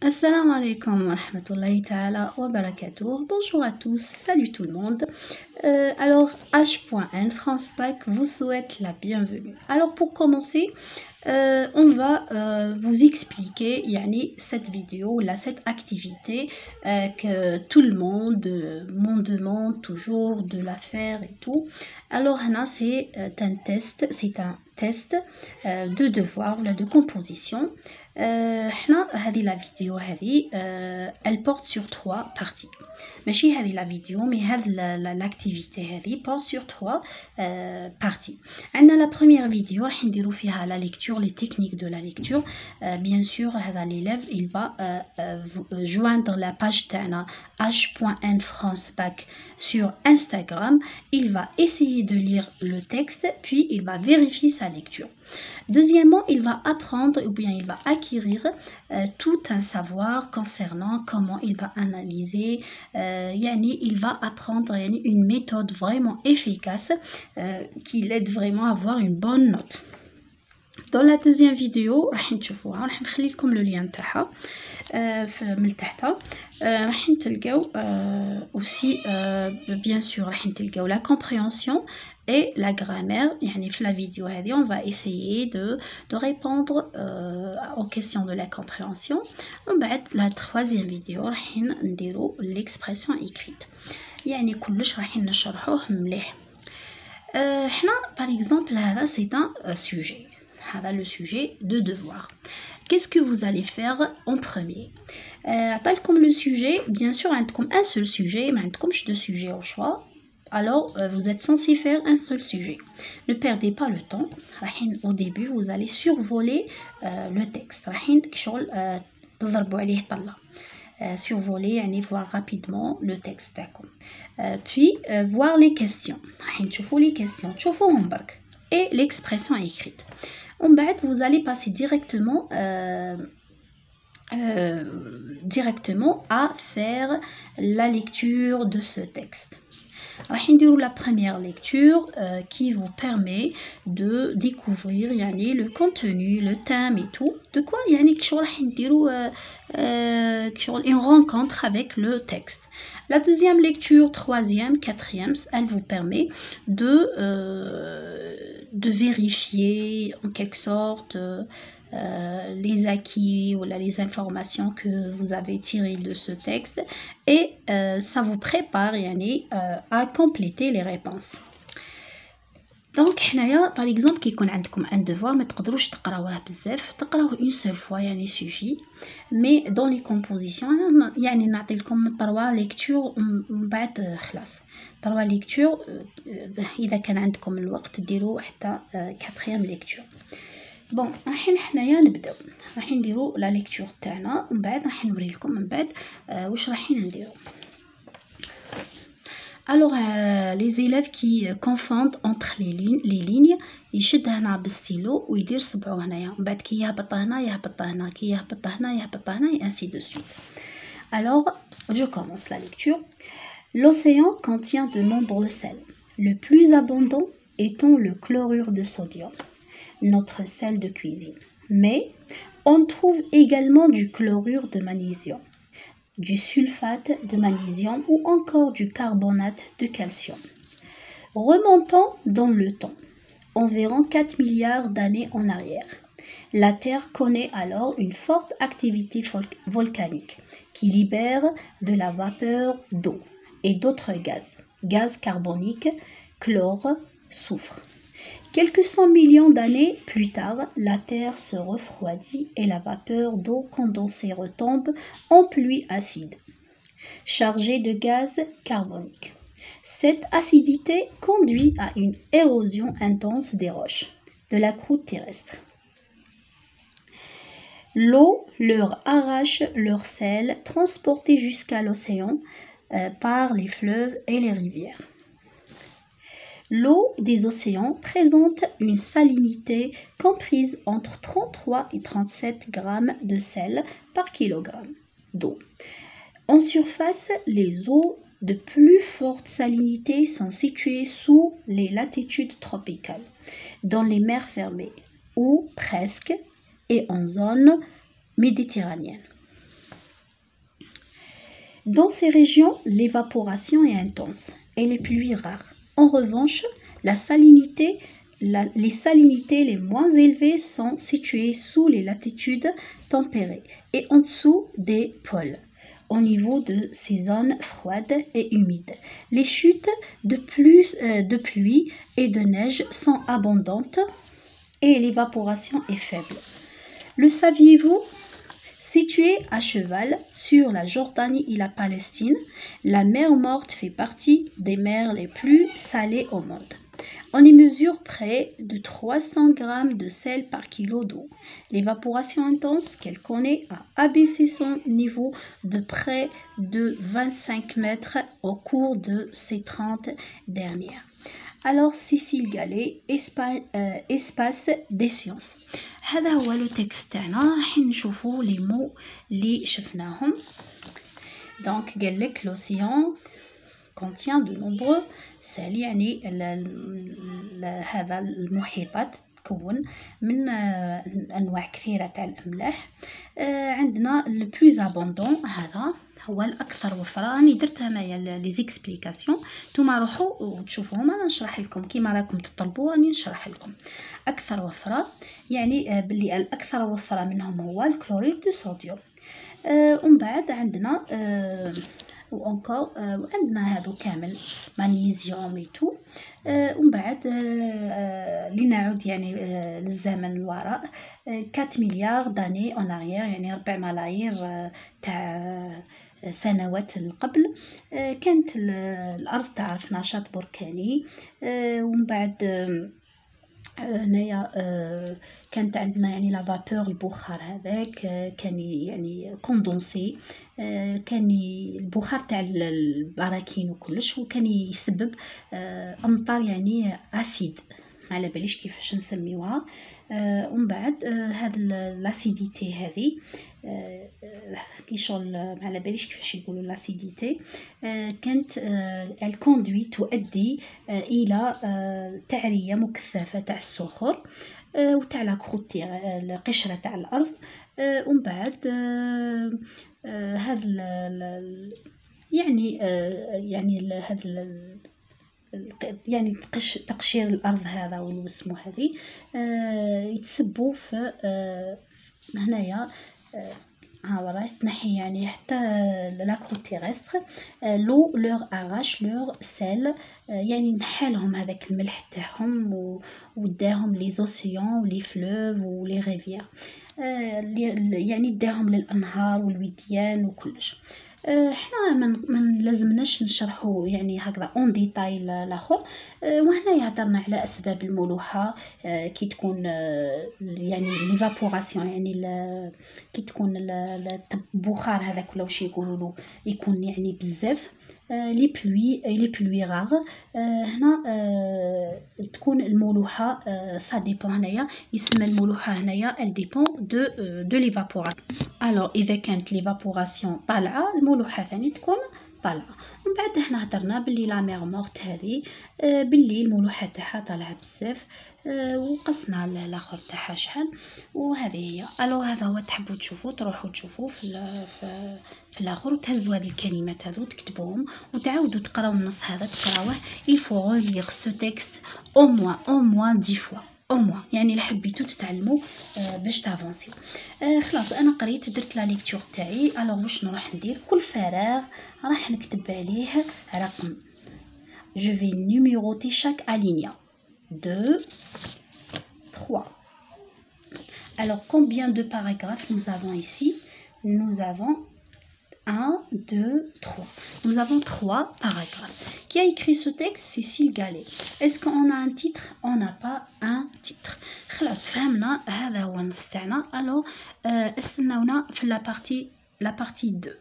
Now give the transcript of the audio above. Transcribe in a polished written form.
Assalamu alaikum wa rahmatullahi ta'ala wa barakatuh. Bonjour à tous, salut tout le monde. Alors H.N France Bac vous souhaite la bienvenue. Alors pour commencer, on va vous expliquer cette vidéo, cette activité que tout le monde m'en demande toujours de la faire et tout. Alors là c'est un test de devoir de composition. La vidéo elle porte sur 3 parties. ماشي هذه la vidéo mais l'activité هذه porte sur 3 parties. عندنا la première vidéo راح نديرو فيها la lecture, les techniques de la lecture. Bien sûr هذا l'élève il va joindre la page تاعنا H.N France Bac sur Instagram. Il va essayer de lire le texte puis il va vérifier sa lecture. Deuxièmement, il va apprendre ou bien il va acquérir tout un savoir concernant comment il va analyser. Il va apprendre une méthode vraiment efficace qui l'aide vraiment à avoir une bonne note. Dans la deuxième vidéo راح نشوفوها راح نخلي لكم لو لين تاعها من تحت راح تلقاو aussi bien sûr راح تلقاو la compréhension et la grammaire. في la vidéo هذه on va essayer de répondre aux questions de la compréhension. ومن بعد la troisième vidéo راح نديرو l'expression écrite. كلش راح نشرحوه مليح. حنا par exemple هذا c'est un sujet. Le sujet de devoir. Qu'est-ce que vous allez faire en premier? Comme le sujet, bien sûr, comme un seul sujet, mais comme deux sujets au choix. Alors, vous êtes censé faire un seul sujet. Ne perdez pas le temps. Au début, vous allez survoler le texte. Survoler, voir rapidement le texte. Puis, voir les questions. Les questions. Et l'expression écrite. En bas, vous allez passer directement à faire la lecture de ce texte. La première lecture qui vous permet de découvrir le contenu, le thème et tout. De quoi une rencontre avec le texte. La deuxième lecture, troisième, quatrième, elle vous permet de vérifier en quelque sorte les acquis ou les informations que vous avez tirées de ce texte et ça vous prépare à compléter les réponses. Donc par exemple كي يكون عندكم un devoir ما تقدروش تقراوه بزاف تقراوه une seule fois suffit. Mais dans les compositions نعطي لكم 3 lecture من بعد خلاص 3 lecture. اذا كان عندكم الوقت ديروا حتى 4e lecture. بون حنايا نبداو راح نديرو لا ليكتور تاعنا ومن بعد راح نوري لكم من بعد واش رايحين نديرو. Alors les élèves qui confondent entre les lignes يشد هنا بالستيلو ويدير صبعو هنايا من بعد كي يهبط هنا يهبط هنا كي يهبط هنا يهبط هنا et ainsi de suite. Alors je commence la lecture. L'océan contient de nombreux sels. Le plus abondant étant le chlorure de sodium, notre sel de cuisine. Mais on trouve également du chlorure de magnésium, du sulfate de magnésium ou encore du carbonate de calcium. Remontant dans le temps, environ 4 milliards d'années en arrière, la Terre connaît alors une forte activité volcanique qui libère de la vapeur d'eau et d'autres gaz carboniques, chlore, soufre. Quelques 100 millions d'années plus tard, la Terre se refroidit et la vapeur d'eau condensée retombe en pluie acide, chargée de gaz carbonique. Cette acidité conduit à une érosion intense des roches, de la croûte terrestre. L'eau leur arrache leur sel transporté jusqu'à l'océan par les fleuves et les rivières. L'eau des océans présente une salinité comprise entre 33 et 37 grammes de sel par kilogramme d'eau. En surface, les eaux de plus forte salinité sont situées sous les latitudes tropicales, dans les mers fermées, ou presque, et en zone méditerranéenne. Dans ces régions, l'évaporation est intense et les pluies rares. En revanche, la salinité, les salinités les moins élevées sont situées sous les latitudes tempérées et en dessous des pôles, au niveau de ces zones froides et humides. Les chutes de pluie et de neige sont abondantes et l'évaporation est faible. Le saviez-vous? Située à cheval sur la Jordanie et la Palestine, la mer Morte fait partie des mers les plus salées au monde. On y mesure près de 300 grammes de sel par kilo d'eau. L'évaporation intense qu'elle connaît a abaissé son niveau de près de 25 mètres au cours de ces 30 dernières. Alors, Cécile Gallet, espace des sciences. هذا هو لو تكست تاعنا. راح نشوفوا لي مو اللي شفناهم. دونك قال لك l'océan contient de nombreux sels، يعني هذا المحيطات تكون من انواع كثيره تاع الاملاح. عندنا لو بلوز ابوندون، هذا هو الاكثر وفره. راني درت هنايا لي زيكسبليكاسيون، نتوما روحوا وتشوفوهم، انا نشرح لكم كيما راكم تطلبوا راني نشرح لكم. اكثر وفره يعني باللي الاكثر وفره منهم هو الكلوريد دو صوديوم. ومن بعد عندنا وانكور وعندنا هادو كامل مغنيسيوم ايتو. ومن بعد لنعود يعني للزمن الوراء 4 مليار داني اون اريير، يعني 4 ملايير تاع سنوات قبل كانت الارض تعرف نشاط بركاني. ومن بعد هنايا كانت عندنا يعني لا فابور، البخار هذاك كان يعني كوندونسي، كان البخار تاع البراكين وكلش، وكان يسبب امطار يعني اسيد، ما على باليش كيفاش نسميوها. ومن بعد هاد لاسيديتي هذه كي شغل ما على باليش كيفاش يقولوا لاسيديتي، كانت الكوندوي تؤدي الى تعريه مكثفه تاع الصخور وتاع القشره تاع الارض. ومن بعد هذا يعني هذا يعني تقشير الارض هذا والوسمو هذه يتسبوا في هنايا راه تنحي يعني حتى لا كروت تيرستر لو لور اراش لور سيل، يعني نحالهم هذاك الملح تاعهم وداهم لي زوسيون ولي فلوف ولي ريفيير، يعني داهم للانهار والوديان وكلش. حنا من لازمناش نشرحوا يعني هكذا اون ديتاي الاخر. وهنا هضرنا على اسباب الملوحه كي تكون يعني ليفابوراسيون، يعني كي تكون البخار هذاك ولا واش يقولوا له يكون يعني بزاف. لي بلوي غار هنا تكون الملوحه سا ديبون. هنايا يسمى الملوحه هنايا ال ديبون دو ليفابوراسيون. الوغ اذا كانت ليفابوراسيون طالعه الملوحه ثاني تكون طالعه. ومن بعد حنا هضرنا باللي لا مير مورت هذه باللي الملوحه تاعها طالعه بزاف، وقصنا الاخر تاعها شحال، وهذه هي. الوغ هذا هو، تحبوا تشوفوا تروحوا تشوفوا في الاخر وتهزوا هذه الكلمات هذو تكتبوهم وتعاودوا تقراو النص هذا، تقراوه il faut relire ce texte au moins 10 fois او موا، يعني حبيتو تتعلموا باش تافونسي. خلاص انا قريت درت لا ليكتور تاعي. الوغ واش نروح ندير؟ كل فراغ راح نكتب عليه رقم. je vais numéroter chaque alinéa 2 3. alors combien de paragraphes nous avons ici? nous avons 1, 2, 3. Nous avons 3 paragraphes. Qui a écrit ce texte? Cécile Gallet. Est-ce qu'on a un titre? On n'a pas un titre. خلاص فهمنا هذا هو النص تاعنا. alors استناونا في la partie 2.